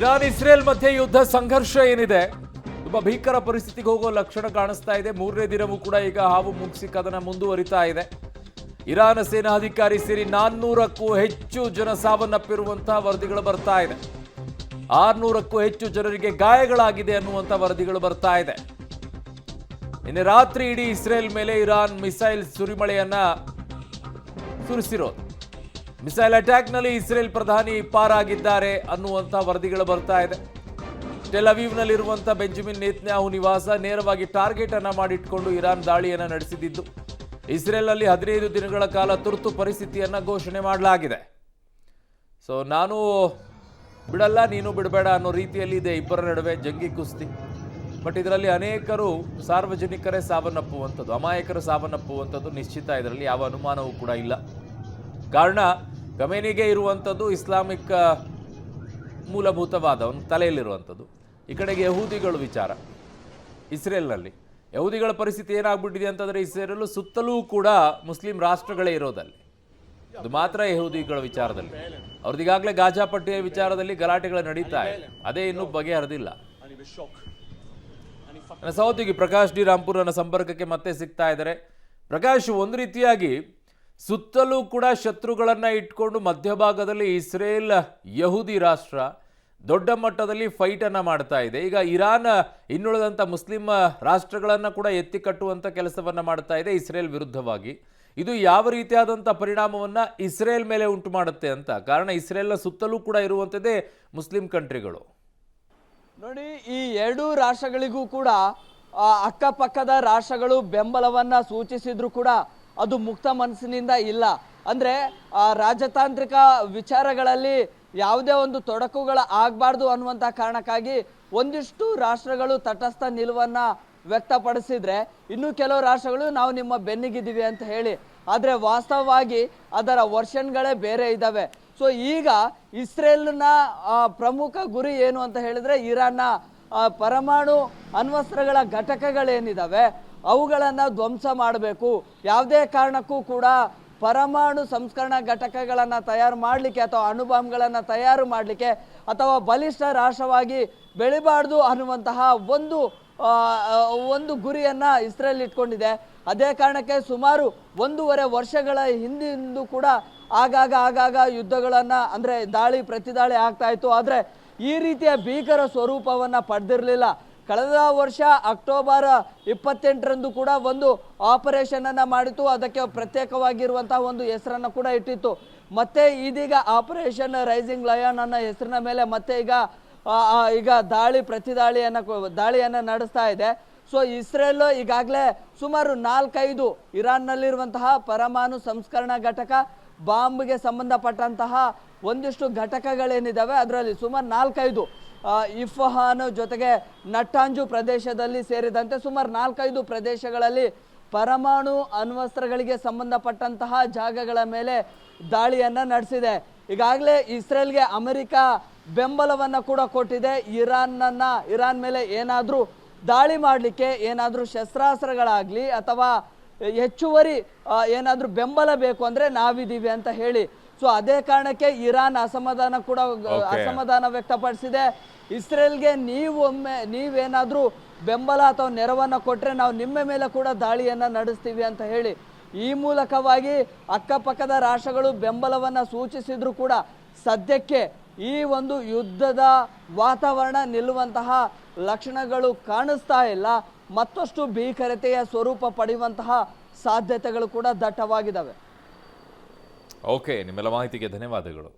Iran Israel ಮಧ್ಯೆ ಯುದ್ಧ ಸಂಘರ್ಷ ಏನಿದೆ ತುಂಬಾ ಭೀಕರ ಪರಿಸ್ಥಿತಿಗೆ ಹೋಗೋ ಲಕ್ಷಣ ಕಾಣಿಸ್ತಾ ಇದೆ. ಮೂರನೇ ದಿನವೂ ಕೂಡ ಈಗ ಹಾವು ಮುಗಿಸಿ ಕದನ ಮುಂದುವರಿತಾ ಇದೆ. ಇರಾನ್ ಸೇನಾ ಅಧಿಕಾರಿ ಸೇರಿ 400ಕ್ಕೂ ಹೆಚ್ಚು ಜನ ಸಾವನ್ನಪ್ಪಿರುವಂತಹ ವರದಿಗಳು ಬರ್ತಾ ಇದೆ. 600ಕ್ಕೂ ಹೆಚ್ಚು ಜನರಿಗೆ ಗಾಯಗಳಾಗಿದೆ ಅನ್ನುವಂಥ ವರದಿಗಳು ಬರ್ತಾ ಇದೆ. ನಿನ್ನೆ ರಾತ್ರಿ ಇಡೀ ಇಸ್ರೇಲ್ ಮೇಲೆ ಇರಾನ್ ಮಿಸೈಲ್ ಸುರಿಮಳೆಯನ್ನ ಸುರಿಸಿರೋದು. ಮಿಸೈಲ್ ಅಟ್ಯಾಕ್ನಲ್ಲಿ ಇಸ್ರೇಲ್ ಪ್ರಧಾನಿ ಪಾರಾಗಿದ್ದಾರೆ ಅನ್ನುವಂಥ ವರದಿಗಳು ಬರ್ತಾ ಇದೆ. ಟೆಲ್ ಅವೀವ್ನಲ್ಲಿರುವಂಥ ಬೆಂಜಮಿನ್ ನೇತನ್ಯಾಹು ನಿವಾಸ ನೇರವಾಗಿ ಟಾರ್ಗೆಟ್ ಅನ್ನ ಮಾಡಿಟ್ಕೊಂಡು ಇರಾನ್ ದಾಳಿಯನ್ನು ನಡೆಸಿದ್ದು. ಇಸ್ರೇಲ್ನಲ್ಲಿ 15 ದಿನಗಳ ಕಾಲ ತುರ್ತು ಪರಿಸ್ಥಿತಿಯನ್ನ ಘೋಷಣೆ ಮಾಡಲಾಗಿದೆ. ಸೊ ನಾನು ಬಿಡಲ್ಲ ನೀನು ಬಿಡಬೇಡ ಅನ್ನೋ ರೀತಿಯಲ್ಲಿ ಇದೆ ಇಬ್ಬರ ನಡುವೆ ಜಂಗಿ ಕುಸ್ತಿ. ಬಟ್ ಇದರಲ್ಲಿ ಅನೇಕರು ಸಾರ್ವಜನಿಕರೇ ಸಾವನ್ನಪ್ಪುವಂಥದ್ದು, ಅಮಾಯಕರು ಸಾವನ್ನಪ್ಪುವಂಥದ್ದು ನಿಶ್ಚಿತ. ಇದರಲ್ಲಿ ಯಾವ ಅನುಮಾನವೂ ಕೂಡ ಇಲ್ಲ. ಕಾರಣ ಖಮೇನಿಗೆ ಇರುವಂಥದ್ದು ಇಸ್ಲಾಮಿಕ್ ಮೂಲಭೂತವಾದ ಒಂದು ತಲೆಯಲ್ಲಿರುವಂಥದ್ದು. ಈ ಕಡೆಗೆ ಯಹೂದಿಗಳು ವಿಚಾರ. ಇಸ್ರೇಲ್ನಲ್ಲಿ ಯಹೂದಿಗಳ ಪರಿಸ್ಥಿತಿ ಏನಾಗ್ಬಿಟ್ಟಿದೆ ಅಂತಂದರೆ ಇಸ್ರೇಲ್ ಸುತ್ತಲೂ ಕೂಡ ಮುಸ್ಲಿಂ ರಾಷ್ಟ್ರಗಳೇ ಇರೋದಲ್ಲಿ. ಅದು ಮಾತ್ರ ಯಹೂದಿಗಳ ವಿಚಾರದಲ್ಲಿ ಅವ್ರದ್ದೀಗಾಗಲೇ ಗಾಜಾ ಪಟ್ಟಿಯ ವಿಚಾರದಲ್ಲಿ ಗಲಾಟೆಗಳು ನಡೀತಾ ಇದೆ. ಅದೇ ಇನ್ನೂ ಬಗೆಹರಿದಿಲ್ಲ. ನನ್ನ ಸಹೋದ್ಯೋಗಿ ಪ್ರಕಾಶ್ ಡಿ ರಾಂಪುರ್ ನನ್ನ ಸಂಪರ್ಕಕ್ಕೆ ಮತ್ತೆ ಸಿಗ್ತಾ ಇದ್ದಾರೆ. ಪ್ರಕಾಶ್, ಒಂದು ರೀತಿಯಾಗಿ ಸುತ್ತಲೂ ಕೂಡ ಶತ್ರುಗಳನ್ನ ಇಟ್ಕೊಂಡು ಮಧ್ಯಭಾಗದಲ್ಲಿ ಇಸ್ರೇಲ್ ಯಹೂದಿ ರಾಷ್ಟ್ರ ದೊಡ್ಡ ಮಟ್ಟದಲ್ಲಿ ಫೈಟ್ ಅನ್ನ ಮಾಡ್ತಾ ಇದೆ. ಈಗ ಇರಾನ್ ಇನ್ನುಳಿದಂಥ ಮುಸ್ಲಿಂ ರಾಷ್ಟ್ರಗಳನ್ನ ಕೂಡ ಎತ್ತಿ ಕಟ್ಟುವಂಥ ಕೆಲಸವನ್ನ ಮಾಡ್ತಾ ಇದೆ ಇಸ್ರೇಲ್ ವಿರುದ್ಧವಾಗಿ. ಇದು ಯಾವ ರೀತಿಯಾದಂಥ ಪರಿಣಾಮವನ್ನ ಇಸ್ರೇಲ್ ಮೇಲೆ ಉಂಟು ಮಾಡುತ್ತೆ ಅಂತ? ಕಾರಣ ಇಸ್ರೇಲ್ನ ಸುತ್ತಲೂ ಕೂಡ ಇರುವಂಥದ್ದೇ ಮುಸ್ಲಿಂ ಕಂಟ್ರಿಗಳು. ನೋಡಿ, ಈ ಎರಡೂ ರಾಷ್ಟ್ರಗಳಿಗೂ ಕೂಡ ಅಕ್ಕಪಕ್ಕದ ರಾಷ್ಟ್ರಗಳು ಬೆಂಬಲವನ್ನ ಸೂಚಿಸಿದ್ರು ಕೂಡ ಅದು ಮುಕ್ತ ಮನಸ್ಸಿನಿಂದ ಇಲ್ಲ. ಅಂದ್ರೆ ರಾಜತಾಂತ್ರಿಕ ವಿಚಾರಗಳಲ್ಲಿ ಯಾವುದೇ ಒಂದು ತೊಡಕುಗಳ ಆಗಬಾರ್ದು ಅನ್ನುವಂಥ ಕಾರಣಕ್ಕಾಗಿ ಒಂದಿಷ್ಟು ರಾಷ್ಟ್ರಗಳು ತಟಸ್ಥ ನಿಲುವನ್ನ ವ್ಯಕ್ತಪಡಿಸಿದ್ರೆ, ಇನ್ನು ಕೆಲವು ರಾಷ್ಟ್ರಗಳು ನಾವು ನಿಮ್ಮ ಬೆನ್ನಿಗಿದ್ದೀವಿ ಅಂತ ಹೇಳಿ, ಆದರೆ ವಾಸ್ತವವಾಗಿ ಅದರ ವರ್ಷನ್ಗಳೇ ಬೇರೆ ಇದ್ದಾವೆ. ಸೊ ಈಗ ಇಸ್ರೇಲ್ನ ಪ್ರಮುಖ ಗುರಿ ಏನು ಅಂತ ಹೇಳಿದ್ರೆ, ಇರಾನ್ನ ಪರಮಾಣು ಅಣ್ವಸ್ತ್ರಗಳ ಘಟಕಗಳೇನಿದ್ದಾವೆ ಅವುಗಳನ್ನು ಧ್ವಂಸ ಮಾಡಬೇಕು. ಯಾವುದೇ ಕಾರಣಕ್ಕೂ ಕೂಡ ಪರಮಾಣು ಸಂಸ್ಕರಣಾ ಘಟಕಗಳನ್ನು ತಯಾರು ಮಾಡಲಿಕ್ಕೆ ಅಥವಾ ಅಣುಬಾಂಬ್ಗಳನ್ನು ತಯಾರು ಮಾಡಲಿಕ್ಕೆ ಅಥವಾ ಬಲಿಷ್ಠ ರಾಷ್ಟ್ರವಾಗಿ ಬೆಳಿಬಾರ್ದು ಅನ್ನುವಂತಹ ಒಂದು ಗುರಿಯನ್ನು ಇಸ್ರೇಲ್ ಇಟ್ಕೊಂಡಿದೆ. ಅದೇ ಕಾರಣಕ್ಕೆ ಸುಮಾರು 1.5 ವರ್ಷಗಳ ಹಿಂದಿಂದು ಕೂಡ ಆಗಾಗ ಯುದ್ಧಗಳನ್ನು, ಅಂದರೆ ದಾಳಿ ಪ್ರತಿದಾಳಿ ಆಗ್ತಾ ಇತ್ತು. ಆದರೆ ಈ ರೀತಿಯ ಭೀಕರ ಸ್ವರೂಪವನ್ನು ಪಡೆದಿರಲಿಲ್ಲ. ಕಳೆದ ವರ್ಷ ಅಕ್ಟೋಬರ್ 28ರಂದು ಕೂಡ ಒಂದು ಆಪರೇಷನ್ ಅನ್ನ ಮಾಡಿತ್ತು. ಅದಕ್ಕೆ ಪ್ರತ್ಯೇಕವಾಗಿರುವಂತಹ ಒಂದು ಹೆಸರನ್ನು ಕೂಡ ಇಟ್ಟಿತ್ತು. ಮತ್ತೆ ಇದೀಗ ಆಪರೇಷನ್ ರೈಸಿಂಗ್ ಲಯನ್ ಅನ್ನೋ ಹೆಸರಿನ ಮೇಲೆ ಮತ್ತೆ ಈಗ ದಾಳಿಯನ್ನು ನಡೆಸ್ತಾ ಇದೆ. ಸೊ ಇಸ್ರೇಲ್ ಈಗಾಗಲೇ ಸುಮಾರು 4-5 ಇರಾನ್ನಲ್ಲಿರುವಂತಹ ಪರಮಾಣು ಸಂಸ್ಕರಣಾ ಘಟಕ, ಬಾಂಬ್ಗೆ ಸಂಬಂಧಪಟ್ಟಂತಹ ಒಂದಿಷ್ಟು ಘಟಕಗಳೇನಿದ್ದಾವೆ ಅದರಲ್ಲಿ ಸುಮಾರು 4-5 ಇಫ್ಹಾನ್ ಜೊತೆಗೆ ನಟ್ಟಾಂಜು ಪ್ರದೇಶದಲ್ಲಿ ಸೇರಿದಂತೆ ಸುಮಾರು 4-5 ಪ್ರದೇಶಗಳಲ್ಲಿ ಪರಮಾಣು ಅಣ್ವಸ್ತ್ರಗಳಿಗೆ ಸಂಬಂಧಪಟ್ಟಂತಹ ಜಾಗಗಳ ಮೇಲೆ ದಾಳಿಯನ್ನು ನಡೆಸಿದೆ. ಈಗಾಗಲೇ ಇಸ್ರೇಲ್ಗೆ ಅಮೆರಿಕ ಬೆಂಬಲವನ್ನು ಕೂಡ ಕೊಟ್ಟಿದೆ. ಇರಾನ್ ಮೇಲೆ ಏನಾದರೂ ದಾಳಿ ಮಾಡಲಿಕ್ಕೆ ಏನಾದರೂ ಶಸ್ತ್ರಾಸ್ತ್ರಗಳಾಗಲಿ ಅಥವಾ ಹೆಚ್ಚುವರಿ ಏನಾದರೂ ಬೆಂಬಲ ಬೇಕು ಅಂದರೆ ನಾವಿದ್ದೀವಿ ಅಂತ ಹೇಳಿ. ಸೊ ಅದೇ ಕಾರಣಕ್ಕೆ ಇರಾನ್ ಅಸಮಾಧಾನ ವ್ಯಕ್ತಪಡಿಸಿದೆ. ಇಸ್ರೇಲ್ಗೆ ನೀವೇನಾದರೂ ಬೆಂಬಲ ಅಥವಾ ನೆರವನ್ನು ಕೊಟ್ಟರೆ ನಾವು ನಿಮ್ಮ ಮೇಲೆ ಕೂಡ ದಾಳಿಯನ್ನು ನಡೆಸ್ತೀವಿ ಅಂತ ಹೇಳಿ ಈ ಮೂಲಕವಾಗಿ ಅಕ್ಕಪಕ್ಕದ ರಾಷ್ಟ್ರಗಳು ಬೆಂಬಲವನ್ನು ಸೂಚಿಸಿದ್ರು ಕೂಡ ಸದ್ಯಕ್ಕೆ ಈ ಒಂದು ಯುದ್ಧದ ವಾತಾವರಣ ನಿಲ್ಲುವಂತಹ ಲಕ್ಷಣಗಳು ಕಾಣಿಸ್ತಾ ಇಲ್ಲ. ಮತ್ತಷ್ಟು ಭೀಕರತೆಯ ಸ್ವರೂಪ ಪಡೆಯುವಂತಹ ಸಾಧ್ಯತೆಗಳು ಕೂಡ ದಟ್ಟವಾಗಿದ್ದಾವೆ. ಓಕೆ, ನಿಮ್ಮೆಲ್ಲ ಮಾಹಿತಿಗೆ ಧನ್ಯವಾದಗಳು.